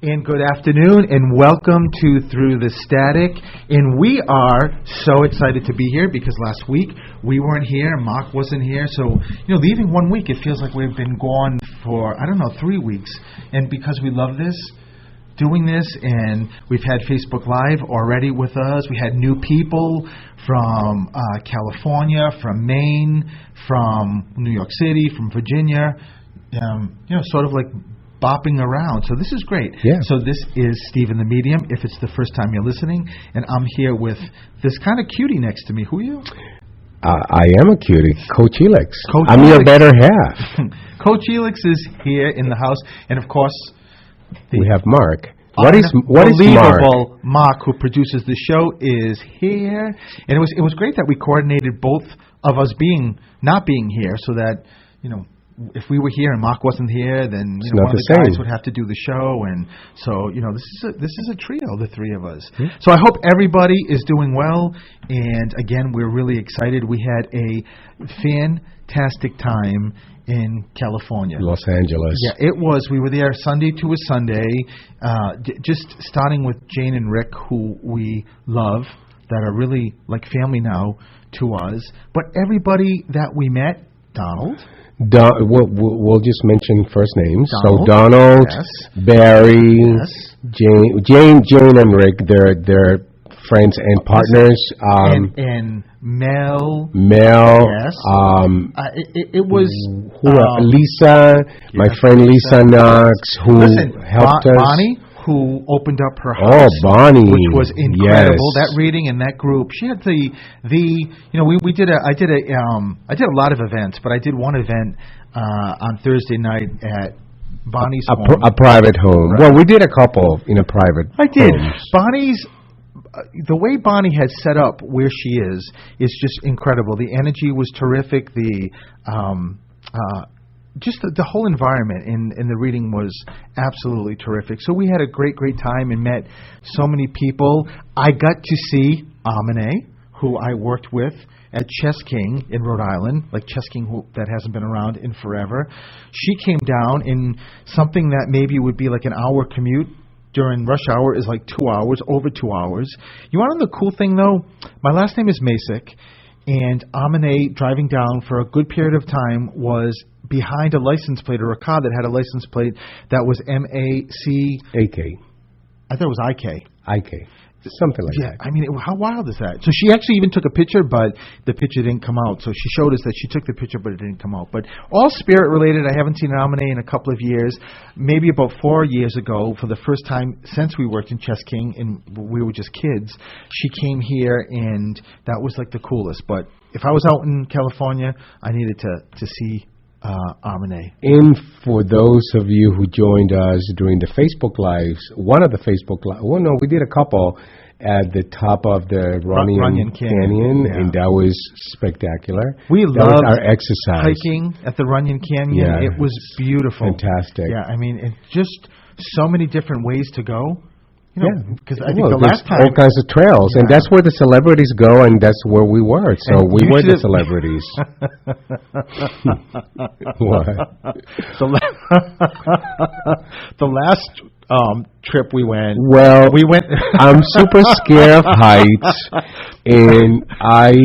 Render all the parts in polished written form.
And good afternoon, and welcome to Through the Static. And we are so excited to be here because last week we weren't here, Mark wasn't here. So, leaving 1 week, it feels like we've been gone for, 3 weeks. And because we love this, doing this, and we've had Facebook Live already with us. We had new people from California, from Maine, from New York City, from Virginia, sort of like bopping around. So this is great. Yeah. So this is Stephen the Medium, if it's the first time you're listening, and I'm here with this kind of cutie next to me. Who are you? I am a cutie, Coach Elix. I'm your better half. Coach Elix is here in the house, and of course, we have Mark. What is Mark? Mark, who produces the show, is here, and it was great that we coordinated both of us not being here, so that if we were here and Mark wasn't here, then one of the guys would have to do the show, and so this is a trio, the three of us. Yeah. So I hope everybody is doing well, and again, we're really excited. We had a fantastic time in California, Los Angeles. Yeah, it was. We were there Sunday to a Sunday, just starting with Jane and Rick, who we love, that are really like family now to us. But everybody that we met, Donald. We'll just mention first names. Donald, so Donald, yes. Barry, yes. Jane and Rick, they're friends and partners. And Mel. Yes. It was Lisa, my friend Lisa Knox, who helped us. Bonnie, who opened up her house. Oh, Bonnie, which was incredible. Yes. That reading and that group. She had we did I did a lot of events, but I did one event on Thursday night at Bonnie's home. A private home. Right. Well, we did a couple in a private. I did. Homes. Bonnie's. The way Bonnie has set up where she is just incredible. The energy was terrific. Just the whole environment in the reading was absolutely terrific. So we had a great time and met so many people. I got to see Amine, who I worked with at Chess King in Rhode Island, like Chess King that hasn't been around in forever. She came down in something that maybe would be like an hour commute. During rush hour is like 2 hours, over 2 hours. You want to know the cool thing, though? My last name is Masick, and Amine, driving down for a good period of time, was behind a license plate or a car that had a license plate that was M-A-C... I thought it was I-K. I-K. Something like that. I mean, how wild is that? So she actually even took a picture, but the picture didn't come out. So she showed us that she took the picture, but it didn't come out. But all spirit-related. I haven't seen Amine in a couple of years. Maybe about 4 years ago, for the first time since we worked in Chess King, and we were just kids, she came here, and that was like the coolest. But if I was out in California, I needed to see Amine. And for those of you who joined us during the Facebook Lives, one of the Facebook Lives, we did a couple at the top of the Runyon Canyon, yeah. And that was spectacular. We loved our exercise. Hiking at the Runyon Canyon. Yeah, it was beautiful. Fantastic. Yeah, I mean, it's just so many different ways to go. Because I think the last time... all kinds of trails, and that's where the celebrities go, and that's where we were. So we were the celebrities. What? The last trip we went... Well, we went... I'm super scared of heights, and I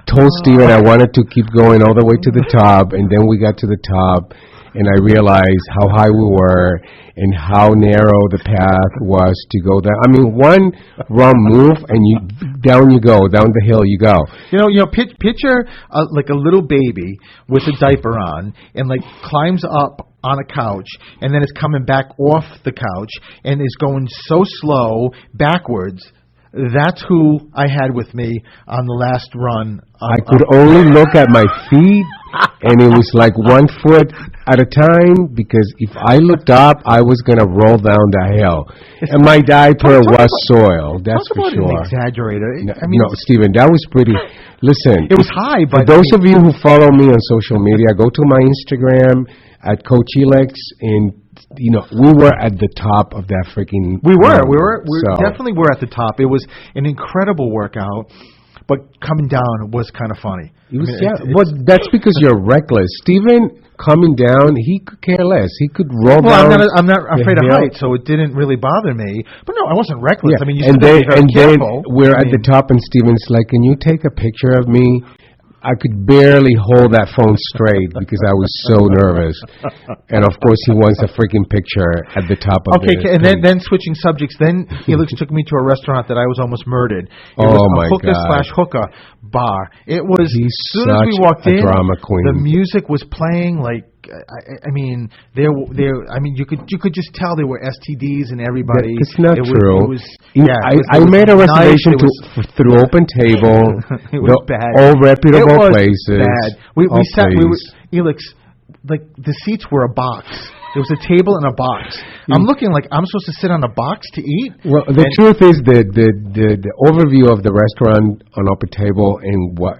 told Steven I wanted to keep going all the way to the top, and then we got to the top, and I realized how high we were and how narrow the path was to go down. I mean, one wrong move and down the hill you go. Picture like a little baby with a diaper on and like climbs up on a couch and then is coming back off the couch and is going so slow backwards. That's who I had with me on the last run. I could only look at my feet, and it was like 1 foot at a time, because if I looked up, I was going to roll down the hill. And my diaper was soiled, that's for sure. Exaggerated. No, Stephen, that was pretty... Listen. It was high, but... For those of you who follow me on social media, go to my Instagram at Coach Elix, and we were at the top of that freaking... We definitely were at the top. It was an incredible workout. but coming down was kind of funny. But that's because you're reckless. Steven coming down, he could care less. He could roll down. I'm not afraid of heights, so it didn't really bother me. But no, I wasn't reckless. Yeah. I mean, you and still then, have to be very and then careful. we're at the top, and Steven's like, "Can you take a picture of me?" I could barely hold that phone straight because I was so nervous. And of course, he wants a freaking picture at the top of Okay, the and then switching subjects, then Felix took me to a restaurant that I was almost murdered. It was my a God. hookah bar. It was, He's as soon as we such walked a in, drama queen. the music was playing like, I mean, you could just tell there were STDs and everybody. It's not true. I made a nice. reservation through Open Table. It was bad. All reputable It was places. bad. We sat. Please. Elix, like the seats were a box. There was a table and a box. I'm looking like I'm supposed to sit on a box to eat. Well, the truth is the overview of the restaurant on Open Table and what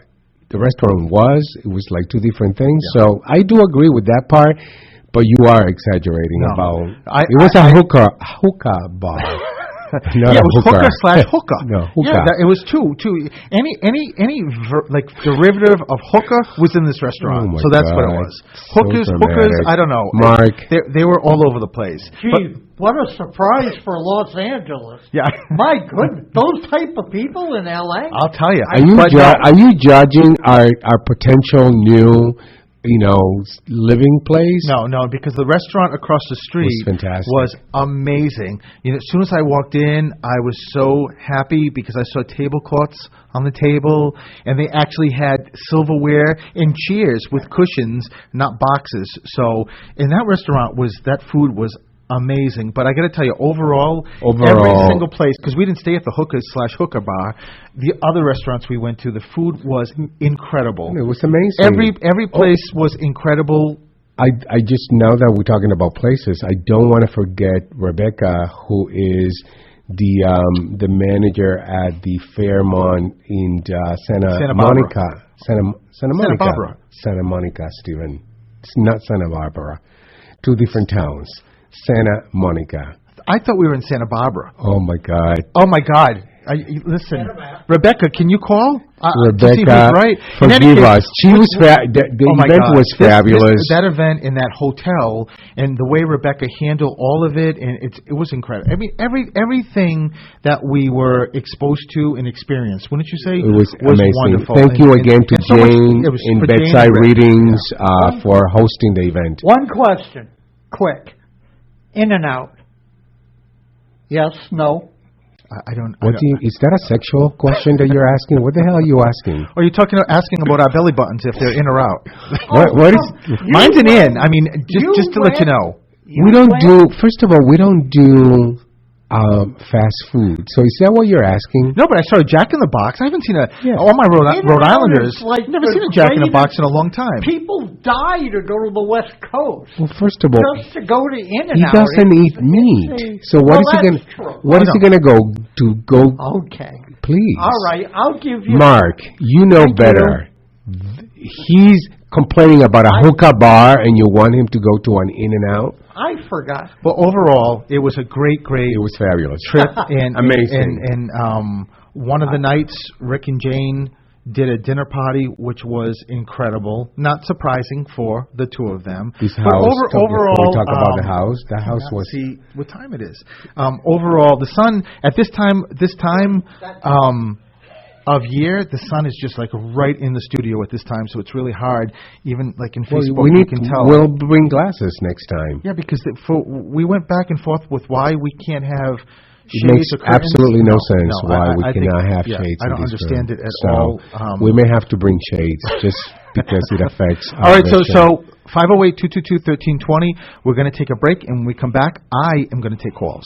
the restaurant it was like two different things. Yeah. So I do agree with that part, but you are exaggerating about. It was a hookah bar. Yeah, it was hooker/hookah. No, hookah. Yeah, it was two. Any derivative of hookah was in this restaurant. Oh, so that's what it was. Hookers, I don't know. Mark. They were all over the place. Gee, what a surprise for Los Angeles. Yeah. My goodness, those type of people in L.A.? I'll tell you. Are you judging our potential new living place? No, because the restaurant across the street was amazing. As soon as I walked in, I was so happy because I saw tablecloths on the table, and they actually had silverware and chairs with cushions, not boxes. So, in that restaurant, that food was amazing. But I got to tell you, overall, every single place, because we didn't stay at the hookah bar, the other restaurants we went to, the food was incredible. It was amazing. Every place was incredible. I just, now that we're talking about places, I don't want to forget Rebecca, who is the manager at the Fairmont in Santa Monica. Santa Barbara. Santa Monica, Stephen. It's not Santa Barbara. Two different towns. Santa Monica. I thought we were in Santa Barbara. Oh, my God. Oh, my God. Listen, Rebecca, can you call? Rebecca, right. forgive us. She was the event was fabulous. That event in that hotel and the way Rebecca handled all of it, and it was incredible. I mean, everything that we were exposed to and experienced, wouldn't you say? It was amazing. Wonderful. Thank you again to Jane in Bedside Readings for hosting the event. One question, quick. In-N-Out. Yes, no. I don't. Is that a sexual question that you're asking? What the hell are you asking? Are you asking about our belly buttons if they're in or out? What is? Mine's an in. I mean, just to let you know. We don't do. First of all, we don't do fast food. So is that what you're asking? No, but I saw a Jack in the Box. I haven't seen all my Rhode Islanders. Never seen a Jack in the Box in a long time. People die to go to the West Coast. Well, first of all, just to go to In-N-Out. He doesn't eat meat. So what is he going? What is he going to go? Okay. Please. All right, I'll give you. Mark, you know better. He's complaining about a hookah bar, and you want him to go to an In-N-Out. I forgot. Well, overall, it was a great. It was fabulous trip, and amazing. And one of the nights, Rick and Jane did a dinner party, which was incredible. Not surprising for the two of them. This house. Overall, we talk about the house. The house was. See what time it is. Overall, the sun at this time of year, the sun is just like right in the studio at this time, so it's really hard. Even like in Facebook, you can tell. We'll bring glasses next time. Yeah, because we went back and forth with why we can't have shades. It makes absolutely no sense why we cannot have shades. I don't understand it at all. We may have to bring shades just because it affects. All right, so 508-222-1320. We're going to take a break, and when we come back, I am going to take calls.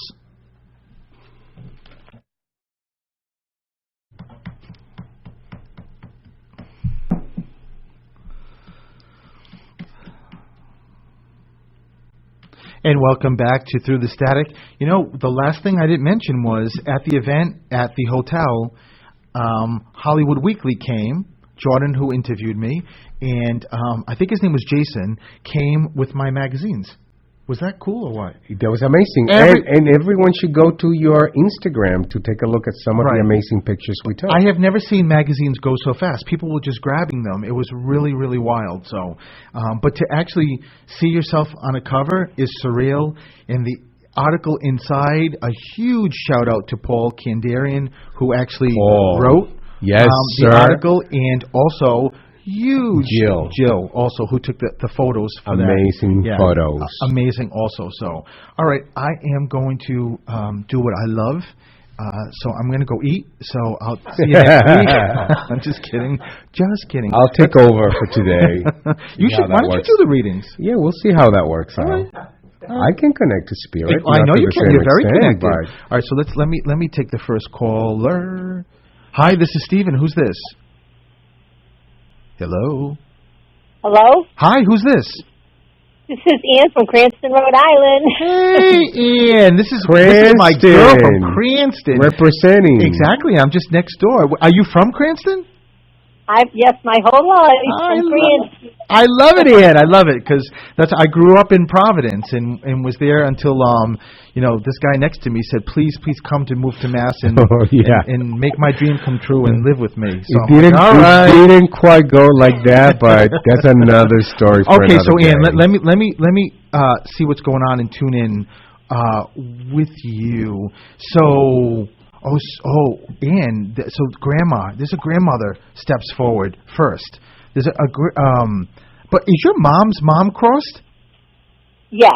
And welcome back to Through the Static. You know, the last thing I didn't mention was at the event at the hotel, Hollywood Weekly came, Jordan, who interviewed me, and I think his name was Jason, came with my magazines. Was that cool or what? That was amazing. And everyone should go to your Instagram to take a look at some of the amazing pictures we took. I have never seen magazines go so fast. People were just grabbing them. It was really, really wild. So, but to actually see yourself on a cover is surreal. And the article inside, a huge shout out to Paul Kandarian, who actually wrote the article, and also huge Jill also, who took the photos for amazing photos. Amazing also. So, all right, I am going to do what I love. So I'm going to go eat. So I'll see you next week. I'm just kidding. Just kidding. I'll take over for today. Why don't you do the readings? Yeah, we'll see how that works out. Right. I can connect to spirit. I know you can. You're very connected. All right, so let me take the first caller. Hi, this is Stephen. Who's this? Hello. Hello? Hi, who's this? This is Ann from Cranston, Rhode Island. Hey, Ann. This is my girl from Cranston. Representing. Exactly. I'm just next door. Are you from Cranston? Yes, my whole life. I love it, Ann. I love it because I grew up in Providence and was there until this guy next to me said, please come to move to Mass and make my dream come true and live with me. So it didn't quite go like that, but that's another story. Okay, so Ann, let me see what's going on and tune in with you. So. Ann, so there's a grandmother steps forward first. There's but is your mom's mom crossed? Yes.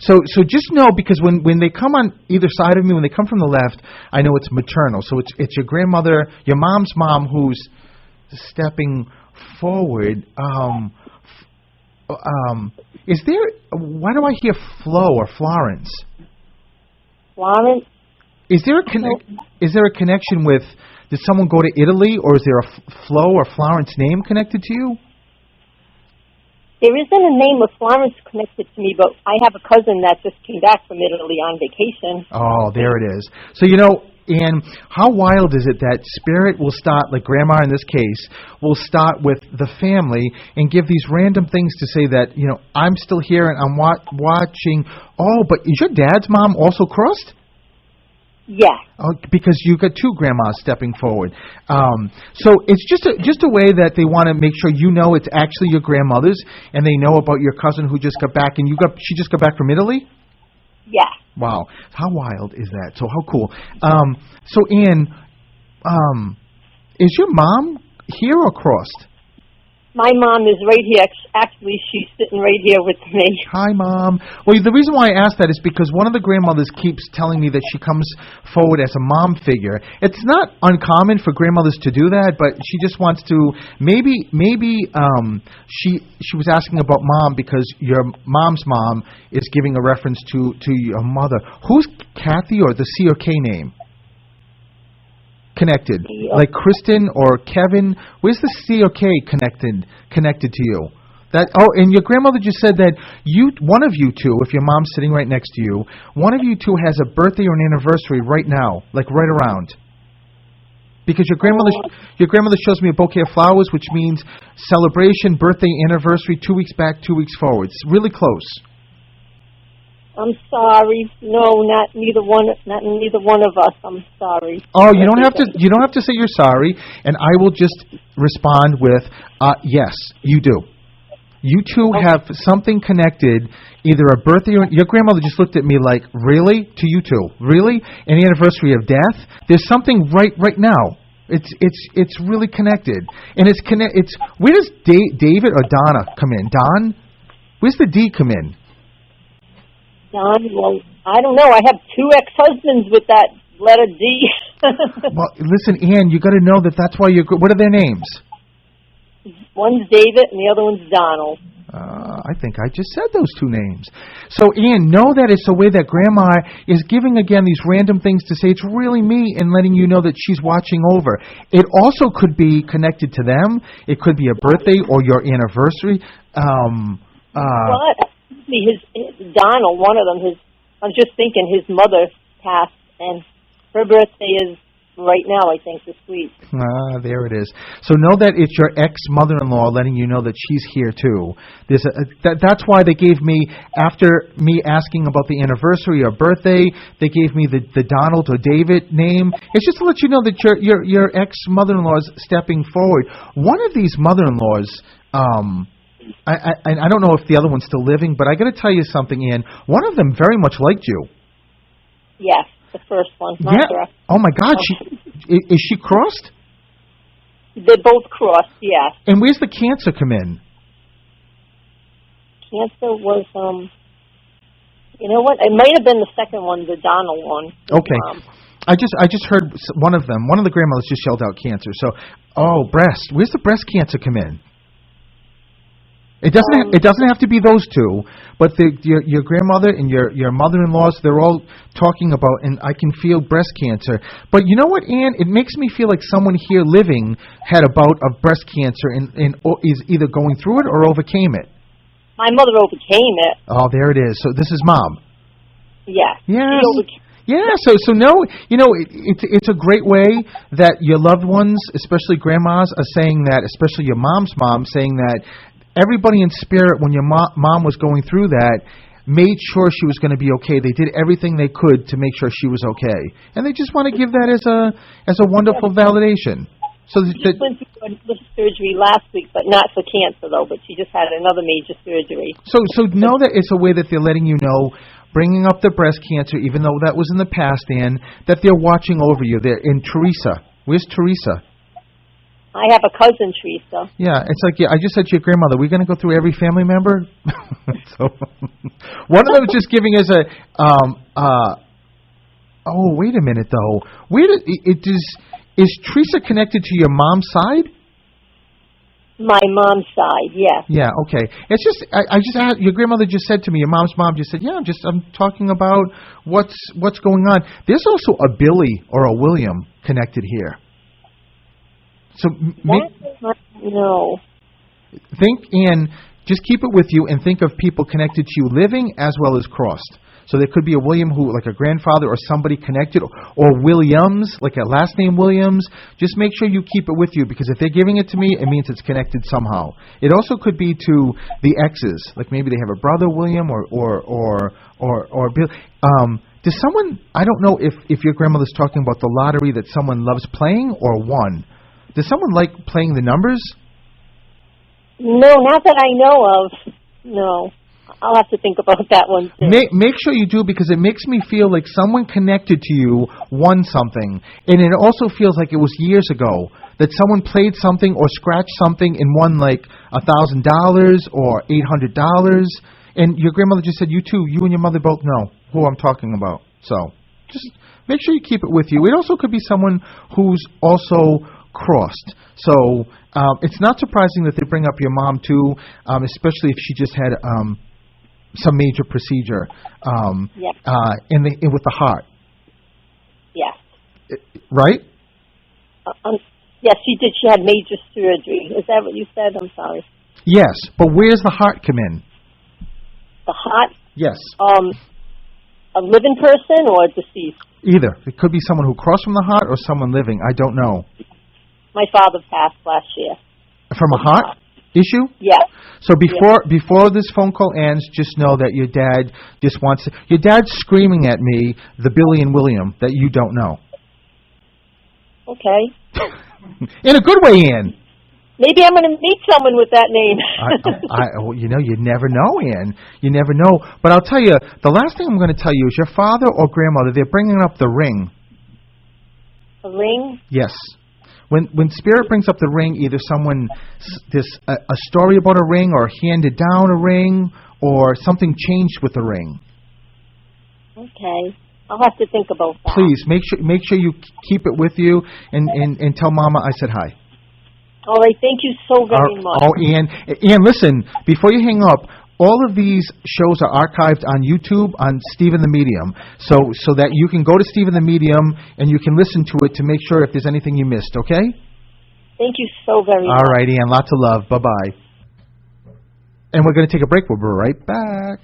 So just know, because when they come on either side of me, when they come from the left, I know it's maternal. So it's your grandmother, your mom's mom, who's stepping forward. Is there? Why do I hear Flo or Florence? Florence. Is there a connection with? Did someone go to Italy, or is there a Flo or Florence name connected to you? There isn't a name of Florence connected to me, but I have a cousin that just came back from Italy on vacation. Oh, there it is. So and how wild is it that spirit will start, like Grandma in this case, will start with the family and give these random things to say that I'm still here and I'm watching. Oh, but is your dad's mom also crossed? Yeah. Oh, because you got two grandmas stepping forward. So it's just a way that they want to make sure it's actually your grandmother's, and they know about your cousin who just got back, and she just got back from Italy? Yeah. Wow. How wild is that? So how cool. So Ann, is your mom here or crossed? My mom is right here. Actually, she's sitting right here with me. Hi, Mom. Well, the reason why I asked that is because one of the grandmothers keeps telling me that she comes forward as a mom figure. It's not uncommon for grandmothers to do that, but she just wants to maybe she was asking about Mom because your mom's mom is giving a reference to your mother. Who's Kathy or the C or K name? Connected, like Kristen or Kevin. Where's the C or K connected to you? And your grandmother just said that one of you two, if your mom's sitting right next to you, one of you two has a birthday or an anniversary right now, like right around. Because your grandmother shows me a bouquet of flowers, which means celebration, birthday, anniversary, 2 weeks back, 2 weeks forward. It's really close. I'm sorry. No, not neither one of us. I'm sorry. Oh, you don't have to say you're sorry, and I will just respond with yes, you do. You two have something connected, either a birthday or your grandmother just looked at me like, really? To you two, really? An anniversary of death? There's something right now. It's really connected, and it's where does David or Donna come in? Don, where's the D come in? Don, well, I don't know. I have two ex-husbands with that letter D. Well, listen, Ann, you got to know that's why what are their names? One's David and the other one's Donald. I think I just said those two names. So, Ann, know that it's a way that Grandma is giving, again, these random things to say it's really me and letting you know that she's watching over. It also could be connected to them. It could be a birthday or your anniversary. His Donald, one of them, I was just thinking his mother passed, and her birthday is right now, I think, this week. Ah, there it is. So know that it's your ex-mother-in-law letting you know that she's here too. That's why they gave me, after me asking about the anniversary or birthday, they gave me the Donald or David name. It's just to let you know that your ex-mother-in-law is stepping forward. One of these mother-in-laws, I don't know if the other one's still living, but I got to tell you something, Ann. One of them very much liked you. Yes, the first one. Yeah. Oh my God, is she crossed? They're both crossed. Yes. And where's the cancer come in? Cancer was you know what? It might have been the second one, the Donald one. Okay. I just heard one of the grandmothers just yelled out cancer. So, breast. Where's the breast cancer come in? It doesn't have to be those two, but your grandmother and your mother-in-laws, they're all talking about, and I can feel breast cancer. But you know what, Ann? It makes me feel like someone here living had a bout of breast cancer and is either going through it or overcame it. My mother overcame it. Oh, there it is. So this is Mom. Yes. Yeah. Yeah, so no, it's a great way that your loved ones, especially grandmas, are saying that, especially your mom's mom, saying that everybody in spirit, when your mom was going through that, made sure she was going to be okay. They did everything they could to make sure she was okay, and they just want to give that as a wonderful validation. So she just went through a surgery last week, but not for cancer though. But she just had another major surgery. So know that it's a way that they're letting you know, bringing up the breast cancer, even though that was in the past, Ann, that they're watching over you. They're in Teresa. Where's Teresa? I have a cousin, Teresa. Yeah, it's like, I just said to your grandmother, we're going to go through every family member? So, one of them is just giving us wait a minute, though. Is Teresa connected to your mom's side? My mom's side, yes. Yeah, okay. It's just, I just asked, your grandmother just said to me, your mom's mom just said, yeah, I'm talking about what's going on. There's also a Billy or a William connected here. So no. Think, Ann, just keep it with you and think of people connected to you living as well as crossed. So there could be a William who, like a grandfather or somebody connected, or Williams, like a last name Williams. Just make sure you keep it with you, because if they're giving it to me, it means it's connected somehow. It also could be to the exes, like maybe they have a brother William or Bill. Does someone, I don't know if your grandmother's talking about the lottery that someone loves playing or won. Does someone like playing the numbers? No, not that I know of. No. I'll have to think about that one too. Make sure you do, because it makes me feel like someone connected to you won something. And it also feels like it was years ago that someone played something or scratched something and won like $1,000 or $800. And your grandmother just said you and your mother both know who I'm talking about. So just make sure you keep it with you. It also could be someone who's also crossed. So it's not surprising that they bring up your mom too, especially if she just had some major procedure with the heart. Yes. Right? Yes, she did. She had major surgery. Is that what you said? I'm sorry. Yes, but where's the heart come in? The heart? Yes. A living person or deceased? Either. It could be someone who crossed from the heart or someone living. I don't know. My father passed last year. From a heart issue? Yes. So before this phone call ends, just know that your dad just wants to, your dad's screaming at me the Billy and William that you don't know. Okay. In a good way, Ann. Maybe I'm going to meet someone with that name. You never know, Ann. You never know. But I'll tell you, the last thing I'm going to tell you is your father or grandmother, they're bringing up the ring. A ring? Yes. When Spirit brings up the ring, either someone, a story about a ring, or handed down a ring, or something changed with the ring. Okay. I'll have to think about that. Please, make sure you keep it with you, and tell Mama I said hi. All right. Thank you so very much. Oh, Ann, listen, before you hang up, all of these shows are archived on YouTube on Stephen the Medium, so that you can go to Stephen the Medium and you can listen to it to make sure if there's anything you missed, okay? Thank you so very much. All right, Ann, lots of love. Bye-bye. And we're going to take a break. We'll be right back.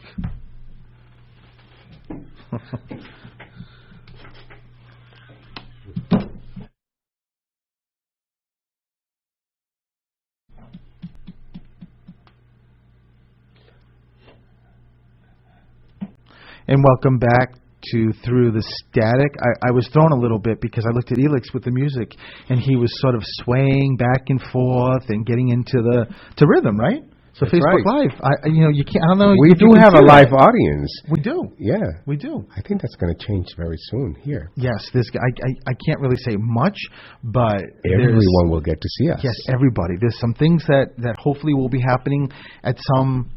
And welcome back to Through the Static. I was thrown a little bit because I looked at Elix with the music, and he was sort of swaying back and forth and getting into to rhythm, right? So That's Facebook right. Live, you can't. I don't know. We if you do can have a see live that. audience. We do. Yeah. We do. I think that's going to change very soon here. Yes, this guy. I can't really say much, but Everyone will get to see us. Yes, everybody. There's some things that hopefully will be happening at some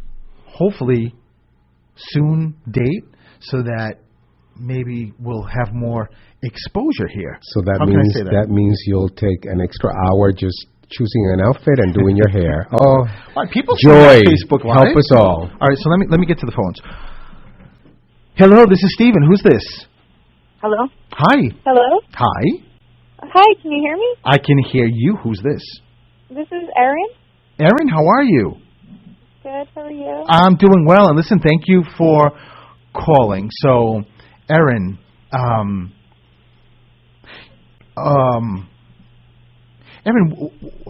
hopefully soon date, so that maybe we'll have more exposure here. So that How can I means say that? that means you'll take an extra hour just choosing an outfit and doing your hair. Oh, Why, people see joy! that Facebook Live. Help us all. All right, so let me get to the phones. Hello, this is Steven. Who's this? Hello? Hi. Hello? Hi. Hi, can you hear me? I can hear you. Who's this? This is Erin. Erin, how are you? Good, how are you? I'm doing well, and listen, thank you for calling. So, Erin, Erin,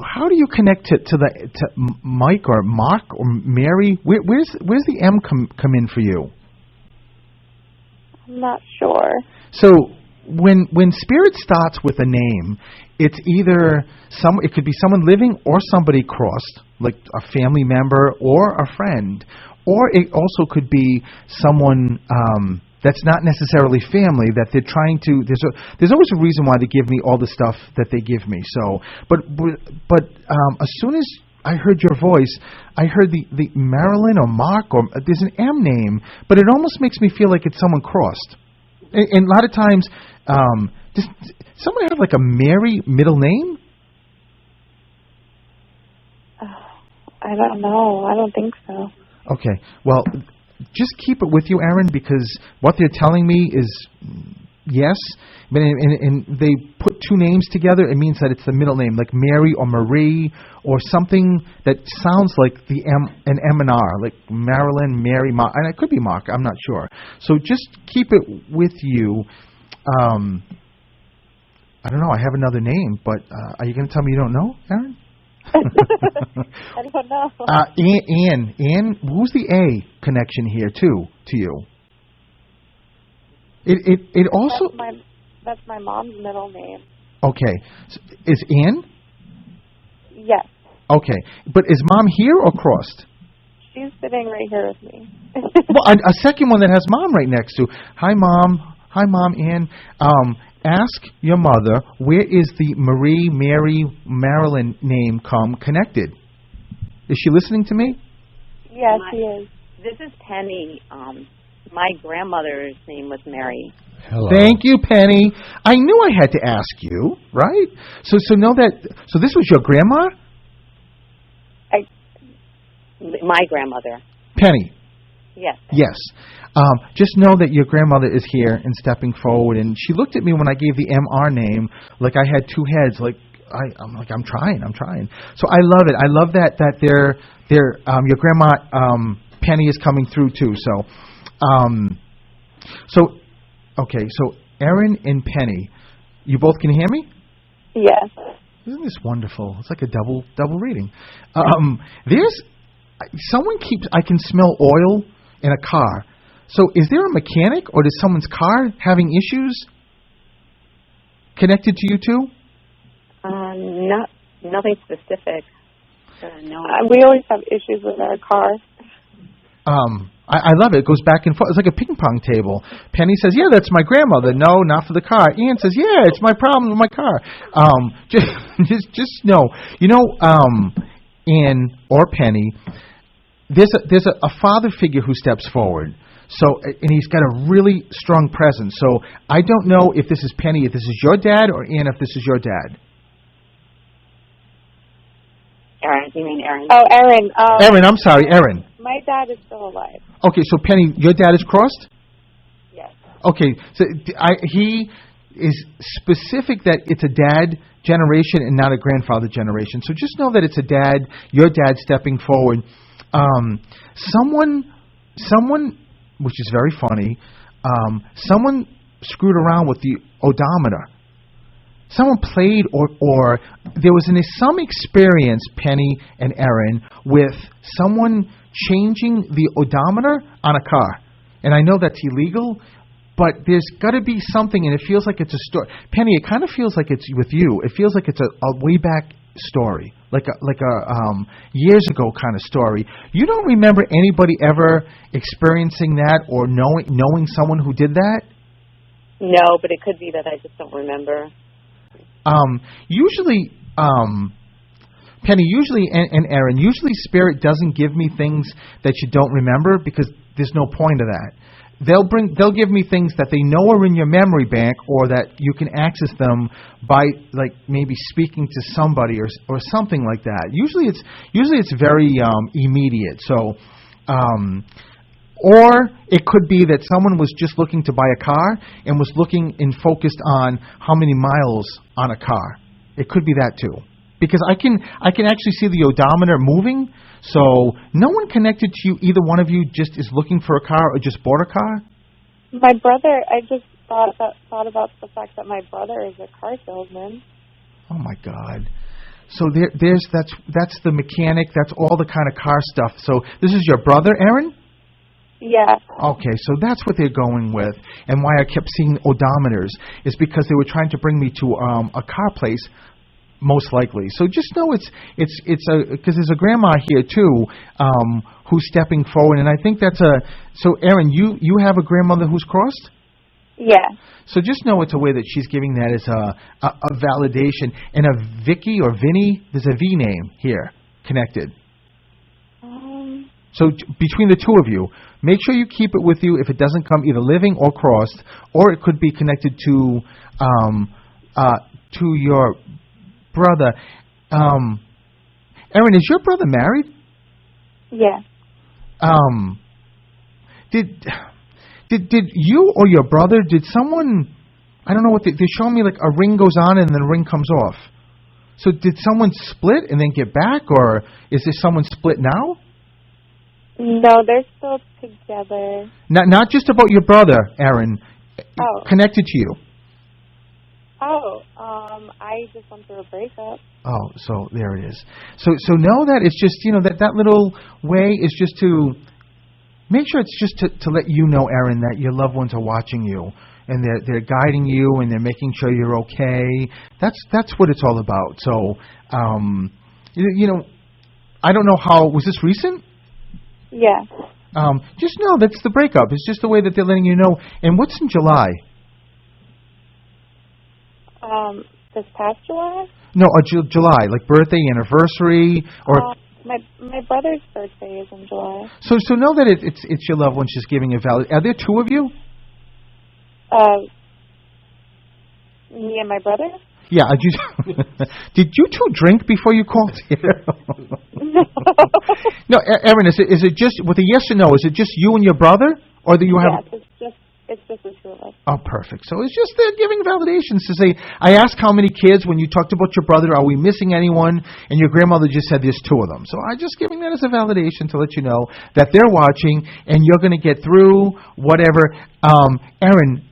how do you connect to Mike or Mark or Mary? Where's the M come in for you? I'm not sure. So when Spirit starts with a name, it's either it could be someone living or somebody crossed, like a family member or a friend, or it also could be someone that's not necessarily family that they're trying to. There's always a reason why they give me all the stuff that they give me. So, but as soon as I heard your voice, I heard the Marilyn or Mark or there's an M name, but it almost makes me feel like it's someone crossed. And a lot of times, does somebody have like a Mary middle name? I don't know. I don't think so. Okay, well, just keep it with you, Erin, because what they're telling me is yes, but and they put two names together. It means that it's the middle name, like Mary or Marie or something that sounds like an M and R, like Marilyn, Mary, Mark, and it could be Mark. I'm not sure. So just keep it with you. I don't know. I have another name, but are you going to tell me you don't know, Erin? I don't know. Ann, who's the A connection here too to you? It also That's my mom's middle name. okay. Is Ann? Yes. Okay, but is Mom here or crossed? She's sitting right here with me. Well, a second one that has Mom right next to. Hi, Mom. Hi, Mom. Ann. Ask your mother, where is the Marie, Mary, Marilyn name connected? Is she listening to me? Yes, she is. This is Penny. My grandmother's name was Mary. Hello. Thank you, Penny. I knew I had to ask you, right? So know that. So this was your grandma, My grandmother. Penny. Yes. Yes. Just know that your grandmother is here and stepping forward. And she looked at me when I gave the MR name like I had two heads. Like I'm trying. So I love it. I love that your grandma Penny is coming through too. So okay. So Erin and Penny, you both can hear me? Yes. Isn't this wonderful? It's like a double reading. There's someone keeps. I can smell oil in a car. So is there a mechanic, or is someone's car having issues connected to you two? Nothing specific. No. We always have issues with our car. I love it. It goes back and forth. It's like a ping pong table. Penny says, "Yeah, that's my grandmother." No, not for the car. Ann says, "Yeah, it's my problem with my car." Just know, Ann or Penny. There's a father figure who steps forward. So, and he's got a really strong presence. So I don't know if this is Penny, if this is your dad, or Ann, if this is your dad. Erin, you mean Erin? Oh, Erin. Erin, I'm sorry, Erin. My dad is still alive. Okay, so Penny, your dad is crossed? Yes. Okay, so he is specific that it's a dad generation and not a grandfather generation. So just know that it's a dad, your dad stepping forward. Someone, which is very funny, someone screwed around with the odometer. Someone played or there was some experience, Penny and Erin, with someone changing the odometer on a car. and I know that's illegal, but there's got to be something, and it feels like it's a story. Penny, it kind of feels like it's with you. It feels like it's a way back story, like a years ago kind of story. You don't remember anybody ever experiencing that or knowing someone who did that? No, but it could be that I just don't remember. Usually, Penny, and Aaron, usually Spirit doesn't give me things that you don't remember because there's no point of that. They'll give me things that they know are in your memory bank or that you can access them by like maybe speaking to somebody or something like that. Usually it's very immediate. So or it could be that someone was just looking to buy a car and was looking and focused on how many miles on a car. It could be that too. Because I can actually see the odometer moving, so no one connected to you, either one of you just is looking for a car or just bought a car? My brother, I just thought about the fact that my brother is a car salesman. Oh my God. So that's the mechanic, that's all the kind of car stuff. So this is your brother, Aaron? Yeah. Okay, so that's what they're going with, and why I kept seeing odometers is because they were trying to bring me to a car place. Most likely. So just know it's because there's a grandma here too who's stepping forward, and I think that's so Aaron, you have a grandmother who's crossed? Yeah. So just know it's a way that she's giving that as a validation. And a Vicky or Vinny, there's a V name here connected. So between the two of you, make sure you keep it with you if it doesn't come either living or crossed, or it could be connected to your brother. Aaron, is your brother married? Yeah. Did you or your brother, did someone, I don't know what, they're showing me like a ring goes on and then a ring comes off. So did someone split and then get back, or is there someone split now? No, they're still together. Not just about your brother, Aaron, connected to you. I just went through a breakup. Oh, so there it is. So know that it's just, that little way is just to make sure it's just to let you know, Aaron, that your loved ones are watching you and they're guiding you and they're making sure you're okay. That's what it's all about. So, I don't know how, was this recent? Yeah. Just know that's the breakup. It's just the way that they're letting you know. And what's in July? This past July? No, July, like birthday, anniversary, or my brother's birthday is in July. So know that it's your loved one. She's giving a valid. Are there two of you? Me and my brother. Yeah. Did you two drink before you called here? No, Aaron. Is it just with a yes or no? Is it just you and your brother, or do you have? Yes, it's just the two of us. Oh, perfect. So it's just they're giving validations to say, I asked how many kids when you talked about your brother, are we missing anyone? And your grandmother just said there's two of them. So I'm just giving that as a validation to let you know that they're watching and you're going to get through whatever. Aaron,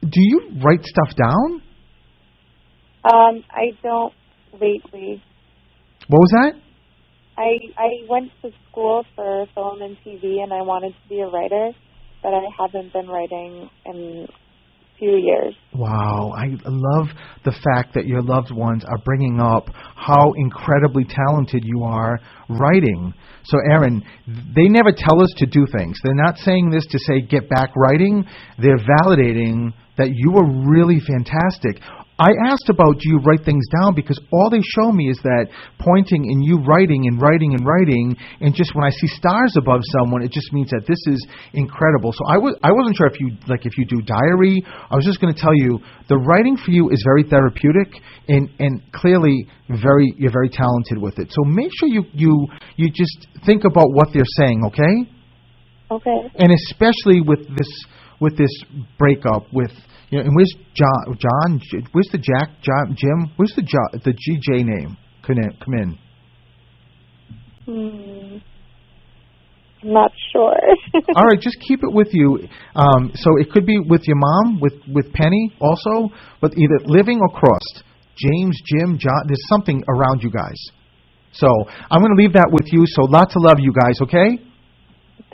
do you write stuff down? I don't lately. What was that? I went to school for film and TV, and I wanted to be a writer, but I haven't been writing in a few years. Wow. I love the fact that your loved ones are bringing up how incredibly talented you are writing. So, Aaron, they never tell us to do things. They're not saying this to say get back writing. They're validating that you are really fantastic. I asked about do you write things down because all they show me is that pointing and you writing and writing and writing, and just when I see stars above someone, it just means that this is incredible. So I wasn't sure if you do diary. I was just going to tell you the writing for you is very therapeutic and clearly you're very talented with it. So make sure you just think about what they're saying, okay? Okay. And especially with this breakup with. And where's John? Where's the Jim? Where's the GJ name? Come in. I'm not sure. All right, just keep it with you. So it could be with your mom, with Penny also, but either living or crossed. James, Jim, John. There's something around you guys. So I'm going to leave that with you. So lots of love, you guys. Okay.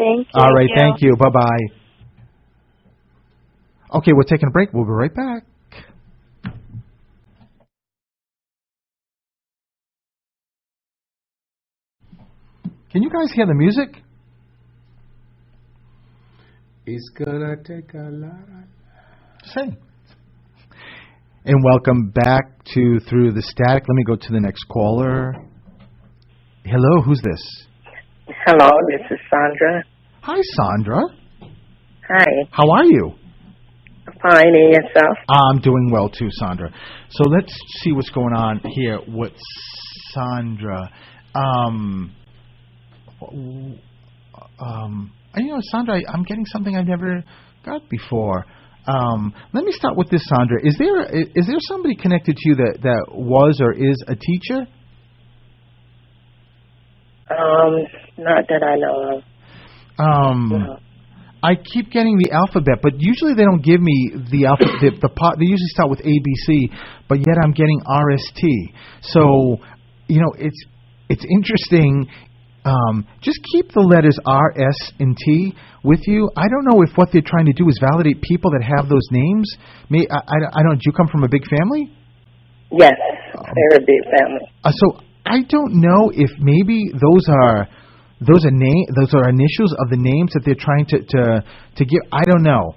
Thank you. All right, thank you. Bye-bye. Okay, we're taking a break. We'll be right back. Can you guys hear the music? It's gonna take a lot. Sing. And welcome back to Through the Static. Let me go to the next caller. Hello, who's this? Hello, this is Sandra. Hi, Sandra. Hi. How are you? Fine, and yourself? I'm doing well too, Sandra. So let's see what's going on here with Sandra. Sandra, I'm getting something I've never got before. Let me start with this, Sandra. Is there somebody connected to you that was or is a teacher? Not that I know of. No. I keep getting the alphabet, but usually they don't give me the alphabet. They usually start with ABC, but yet I'm getting RST. So, it's interesting. Just keep the letters R, S, and T with you. I don't know if what they're trying to do is validate people that have those names. I don't. Do you come from a big family? Yes, very big family. So I don't know if maybe those are initials of the names that they're trying to give. I don't know.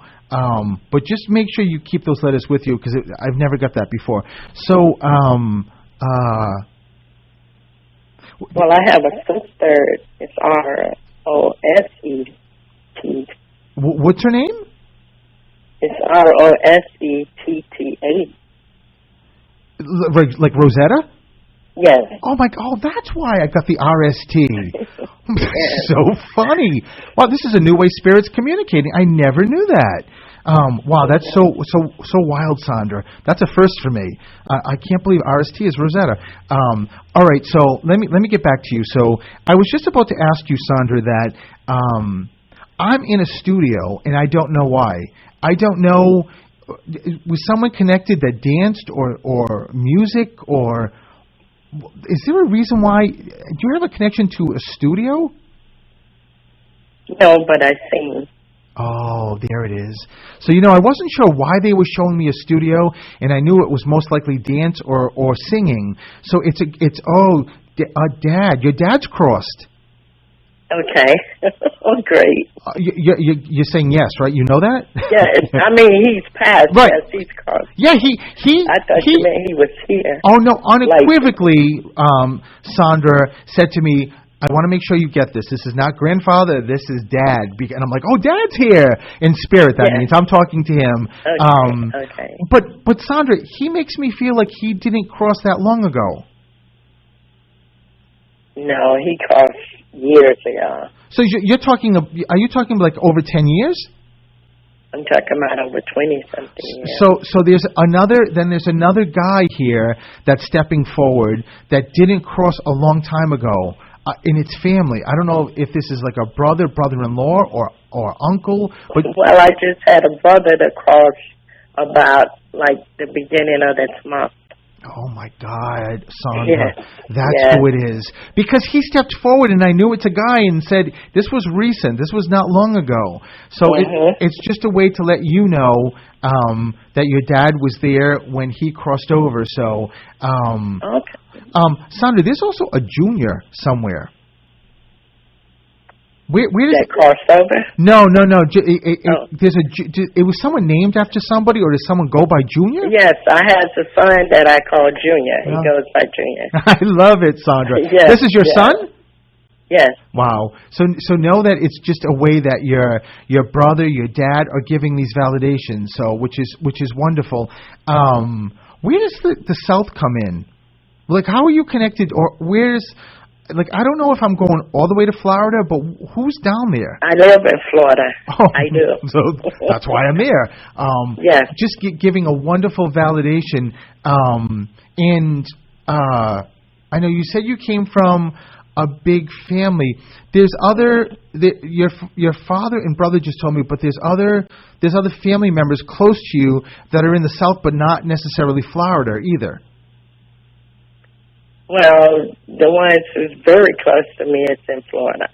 But just make sure you keep those letters with you because I've never got that before. So, well, I have a sister. It's ROSET. What's her name? It's ROSETTA. Like Rosetta? Yes. Oh my! Oh, that's why I got the RST. So funny. Wow, this is a new way spirits communicating. I never knew that. Wow, that's so wild, Sandra. That's a first for me. I can't believe RST is Rosetta. All right, so let me get back to you. So I was just about to ask you, Sandra, that I'm in a studio and I don't know why. I don't know. Was someone connected that danced or music or? Is there a reason why? Do you have a connection to a studio? No, but I sing. Oh, there it is. So, I wasn't sure why they were showing me a studio, and I knew it was most likely dance or singing. So Dad, your dad's crossed. Okay. Oh, great. You're saying yes, right? You know that? Yes. I mean, he's passed. Right. Yes, he's crossed. Yeah, I thought you meant he was here. Oh, no, unequivocally, Sandra said to me, I want to make sure you get this. This is not grandfather. This is Dad. And I'm like, oh, Dad's here in spirit. That means I'm talking to him. Okay. Okay. But Sandra, he makes me feel like he didn't cross that long ago. No, he crossed years ago. So you're talking? Are you talking like over 10 years? I'm talking about over 20-something years. So there's another guy here that's stepping forward that didn't cross a long time ago. In its family. I don't know if this is like a brother-in-law, or uncle. But well, I just had a brother that crossed about like the beginning of this month. Oh my God, Sandra, yes. That's who it is. Because he stepped forward and I knew it's a guy and said, this was recent, this was not long ago. So it's just a way to let you know that your dad was there when he crossed over. So, okay. Sandra, there's also a junior somewhere. Where that crossed over? No. There's it was someone named after somebody, or does someone go by Junior? Yes, I have a son that I call Junior. He goes by Junior. I love it, Sandra. Yes, this is your son? Yes. Wow. So know that it's just a way that your brother, your dad are giving these validations. So which is wonderful. Where does the South come in? Like, how are you connected, or where's? Like, I don't know if I'm going all the way to Florida, but who's down there? I live in Florida. Oh, I do. So that's why I'm here. Yes. Just giving a wonderful validation. And I know you said you came from a big family. There's your father and brother just told me, but there's other family members close to you that are in the South, but not necessarily Florida either. Well, the ones who's very close to me is in Florida.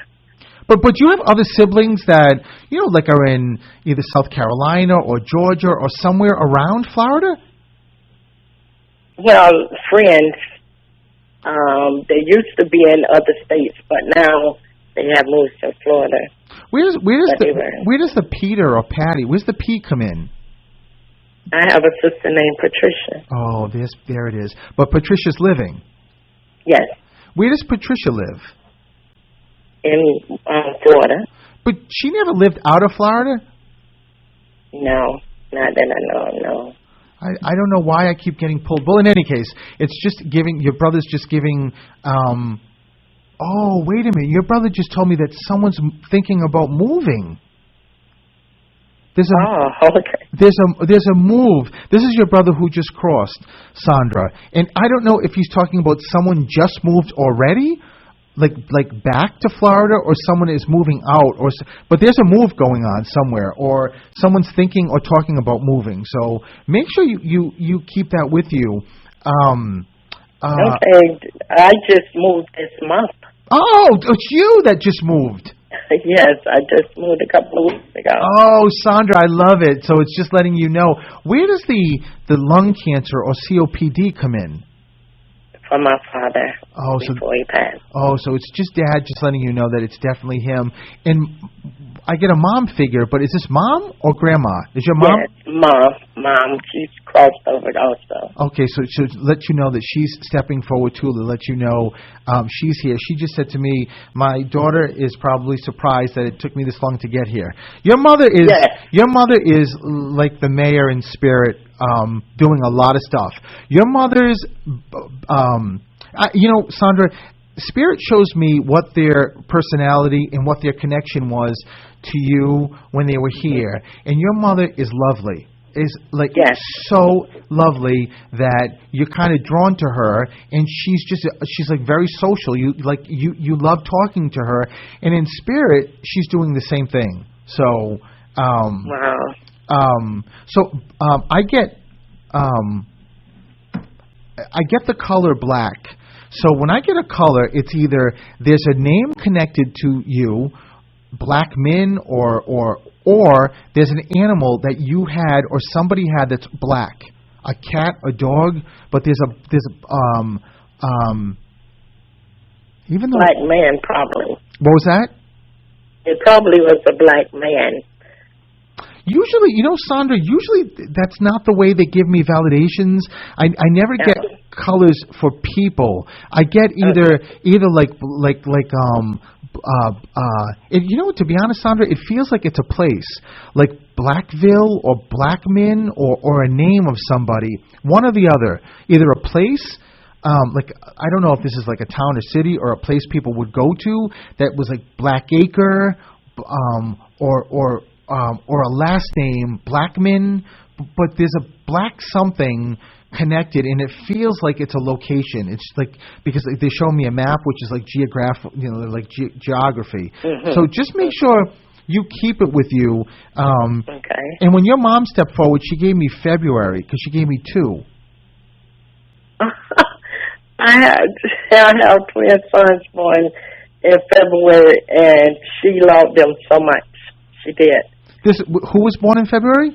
But you have other siblings that, like are in either South Carolina or Georgia or somewhere around Florida? Well, friends, they used to be in other states, but now they have moved to Florida. Where does the Peter or Patty, where's the P come in? I have a sister named Patricia. Oh, there it is. But Patricia's living. Yes. Where does Patricia live? In Florida. But she never lived out of Florida? No, not that I know, no. I don't know why I keep getting pulled. Well, in any case, it's just your brother's just giving, oh, wait a minute. Your brother just told me that someone's thinking about moving. There's a move. This is your brother who just crossed, Sandra. And I don't know if he's talking about someone just moved already, like back to Florida, or someone is moving out, but there's a move going on somewhere, or someone's thinking or talking about moving. So make sure you keep that with you. Okay, I just moved this month. Oh, it's you that just moved. Yes, I just moved a couple of weeks ago. Oh, Sandra, I love it. So it's just letting you know. Where does the lung cancer or COPD come in? For my father before he passed. Oh, so it's just Dad just letting you know that it's definitely him. And I get a mom figure, but is this mom or grandma? Is your mom? Yes, mom. She's crossed over also. Okay, so to let you know that she's stepping forward too, to let you know she's here. She just said to me, my daughter is probably surprised that it took me this long to get here. Your mother is like the mayor in spirit, doing a lot of stuff. Your mother's, Sandra, Spirit shows me what their personality and what their connection was to you when they were here. And your mother is lovely. Is like so lovely that you're kind of drawn to her, and she's like very social. You love talking to her, and in spirit she's doing the same thing. So I get the color black. So when I get a color, it's either there's a name connected to you, Black Min, or there's an animal that you had or somebody had that's black, a cat, a dog, but there's even though black man probably. What was that? It probably was a black man. Usually, Sandra, that's not the way they give me validations. I never get colors for people. I get either to be honest, Sandra, it feels like it's a place, like Blackville or Blackman or a name of somebody, one or the other, either a place. I don't know if this is like a town or city or a place people would go to that was like Blackacre, or a last name, Blackman, but there's a black something connected, and it feels like it's a location. It's like, because they show me a map, which is like geography. Mm-hmm. So just make sure you keep it with you. Okay. And when your mom stepped forward, she gave me February, because she gave me 2. I have twin sons born in February, and she loved them so much. She did. Who was born in February?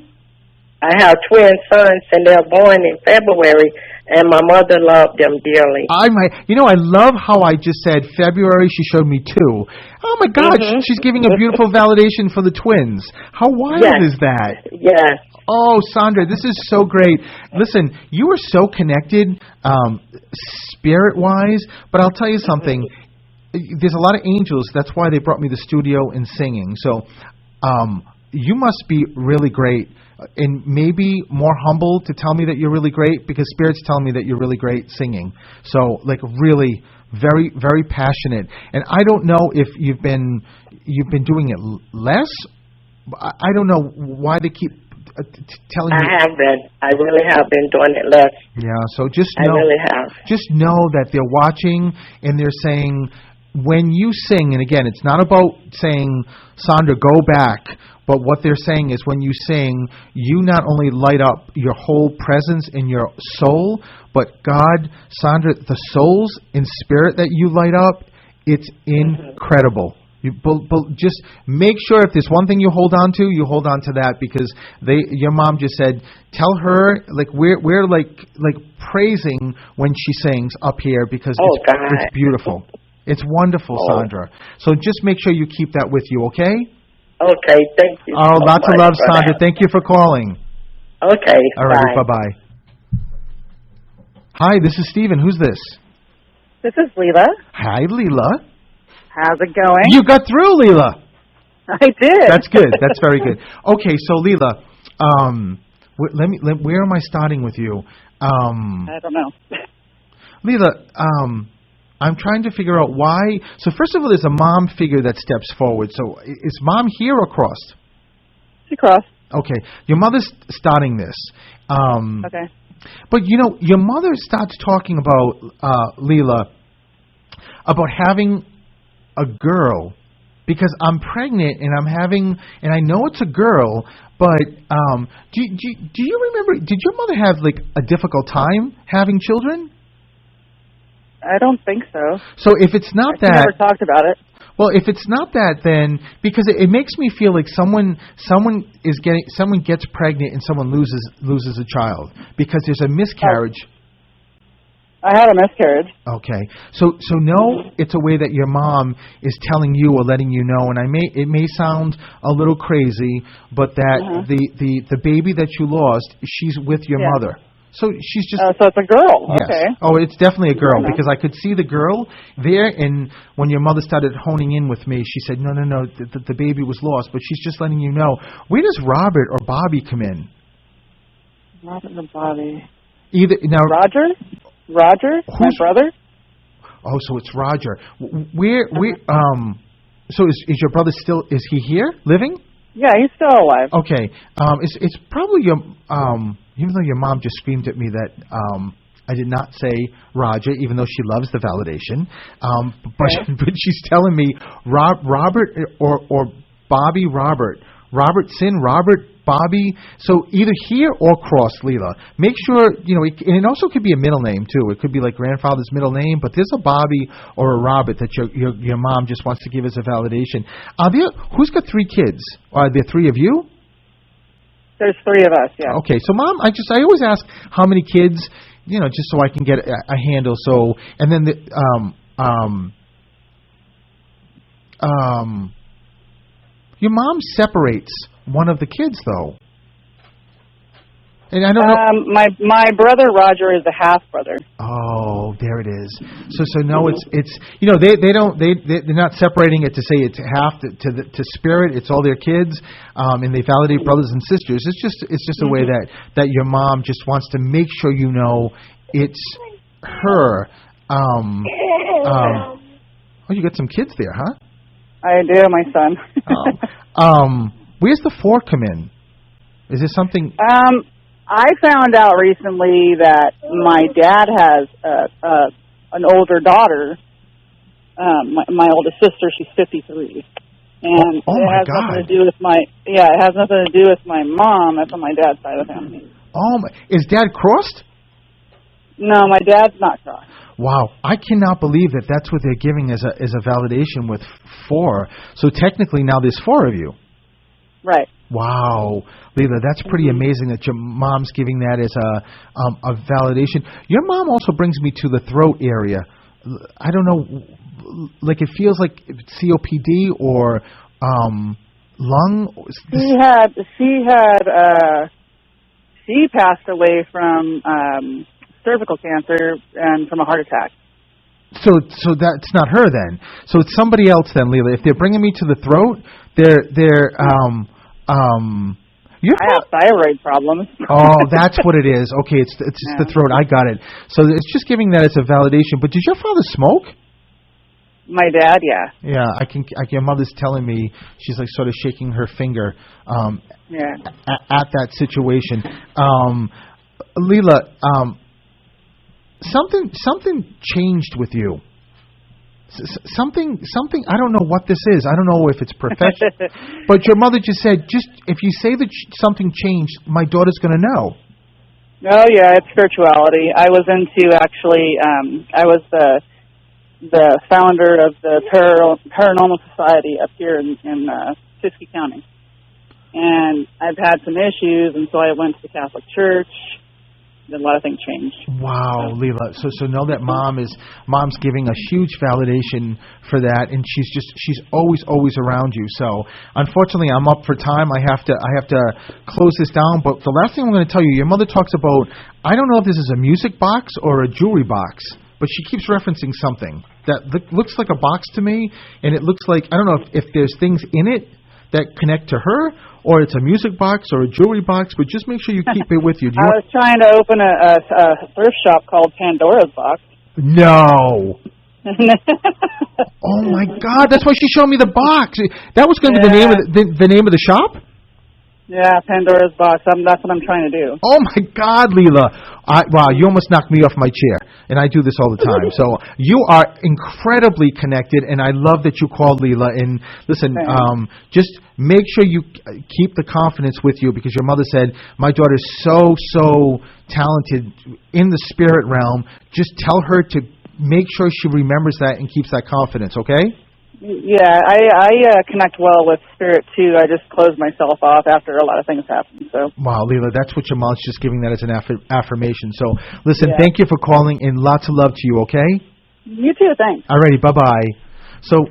I have twin sons, and they're born in February, and my mother loved them dearly. I love how I just said February. She showed me 2. Oh my God, she's giving a beautiful validation for the twins. How wild is that? Yes. Oh, Sandra, this is so great. Listen, you are so connected, spirit-wise, but I'll tell you something. There's a lot of angels. That's why they brought me the studio and singing. So you must be really great, and maybe more humble to tell me that you're really great, because Spirit's telling me that you're really great singing. So, like, really very, very passionate. And I don't know if you've been doing it less. I don't know why they keep telling me. I have been. I really have been doing it less. Yeah, so just know. I really have. Just know that they're watching, and they're saying, when you sing, and again, it's not about saying, Sandra, go back, but what they're saying is when you sing, you not only light up your whole presence in your soul, but God, Sandra, the souls in spirit that you light up, it's incredible. Just make sure if there's one thing you hold on to, you hold on to that, because your mom just said, tell her, like, we're like praising when she sings up here, because it's beautiful. It's wonderful, Sandra. So just make sure you keep that with you, okay? Okay, thank you. Oh, lots of love, Sandra. Thank you for calling. Okay, all right, bye-bye. Hi, this is Steven. Who's this? This is Leela. Hi, Leela. How's it going? You got through, Leela. I did. That's good. That's very good. Okay, so Leela, where am I starting with you? I don't know. Leela, I'm trying to figure out why. So first of all, there's a mom figure that steps forward. So is mom here or crossed? She crossed. Okay, your mother's starting this. Okay. But your mother starts talking about Leela, about having a girl, because I'm pregnant and and I know it's a girl, but do you remember, did your mother have like a difficult time having children? I don't think so. So if it's not We never talked about it. Well, if it's not that, then because it makes me feel like someone gets pregnant and someone loses a child because there's a miscarriage. I had a miscarriage. Okay, so no, it's a way that your mom is telling you or letting you know, and it may sound a little crazy, but that the baby that you lost, she's with your mother. So she's just. So it's a girl. Yes. Okay. Oh, it's definitely a girl, because I could see the girl there, and when your mother started honing in with me, she said, no, the baby was lost, but she's just letting you know. Where does Robert or Bobby come in? Robert or Bobby. Either now. Roger, my brother. Oh, so it's Roger. So is your brother still? Is he here, living? Yeah, he's still alive. Okay. It's probably your even though your mom just screamed at me that I did not say Roger, even though she loves the validation. But she's telling me Robert or Bobby Robert. Robertson, Robert, Bobby. So either here or cross, Leela. Make sure, and it also could be a middle name too. It could be like grandfather's middle name, but there's a Bobby or a Robert that your mom just wants to give as a validation. Who's got 3 kids? Are there 3 of you? There's 3 of us, yeah. Okay, so mom, I always ask how many kids, just so I can get a handle. So, and then your mom separates one of the kids, though. And I don't know. My brother Roger is a half brother. Oh, there it is. So no, it's they're not separating it to say it's half to spirit. It's all their kids, and they validate brothers and sisters. It's just a way that your mom just wants to make sure it's her. Oh, you got some kids there, huh? I do, my son. Where's the 4 come in? Is there something? I found out recently that my dad has an older daughter. My oldest sister, she's 53, and it has nothing to do with it has nothing to do with my mom. That's on my dad's side of the family. Oh, is Dad crossed? No, my dad's not crossed. Wow, I cannot believe that's what they're giving as a validation with 4. So technically now there's 4 of you. Right. Wow, Leela, that's pretty amazing that your mom's giving that as a validation. Your mom also brings me to the throat area. I don't know, like it feels like COPD or lung. She passed away from cervical cancer and from a heart attack. So that's not her then. So it's somebody else then, Leela. If they're bringing me to the throat, I have thyroid problems. Oh, that's what it is. Okay, it's just the throat. I got it. So it's just giving that as a validation. But did your father smoke? My dad, yeah. Yeah, your mother's telling me, she's like sort of shaking her finger at that situation. Leela, something changed with you. Something. I don't know what this is. I don't know if it's professional. But your mother just said, if you say that something changed, my daughter's going to know. Oh yeah, it's spirituality. I was into I was the founder of the Paranormal Society up here in Siskiyou County. And I've had some issues, and so I went to the Catholic Church. A lot of things changed. Wow, Leela. So know that mom's giving a huge validation for that, and she's always around you. So unfortunately, I'm up for time. I have to close this down. But the last thing I'm going to tell you, your mother talks about, I don't know if this is a music box or a jewelry box, but she keeps referencing something that looks like a box to me, and it looks like, I don't know if there's things in it that connect to her, or it's a music box or a jewelry box, but just make sure you keep it with you. I was trying to open a thrift shop called Pandora's Box. No. Oh my God! That's why she showed me the box. That was going to be the name of the shop. Yeah, Pandora's Box. That's what I'm trying to do. Oh my God, Leela! Wow, you almost knocked me off my chair, and I do this all the time. So you are incredibly connected, and I love that you called, Leela. And listen, just make sure you keep the confidence with you, because your mother said my daughter's so talented in the spirit realm. Just tell her to make sure she remembers that and keeps that confidence. Okay? Yeah, I connect well with spirit too. I just close myself off after a lot of things happen. So. Wow, Leela, that's what your mom's just giving that as an affirmation. So listen, thank you for calling, and lots of love to you. Okay? You too. Thanks. Alrighty, bye. So.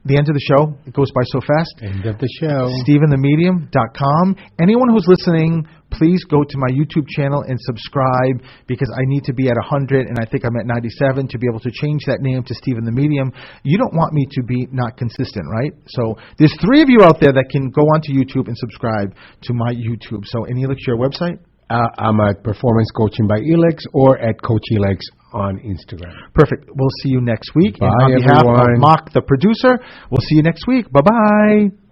The end of the show. It goes by so fast. End of the show. StephenTheMedium.com. Anyone who's listening, please go to my YouTube channel and subscribe, because I need to be at 100, and I think I'm at 97 to be able to change that name to Stephen the Medium. You don't want me to be not consistent, right? So there's 3 of you out there that can go onto YouTube and subscribe to my YouTube. So, and Elix, your website? I'm at Performance Coaching by Elix, or at Coach Elix on Instagram. Perfect. We'll see you next week. Bye, and on behalf of Mark, the producer, we'll see you next week. Bye-bye.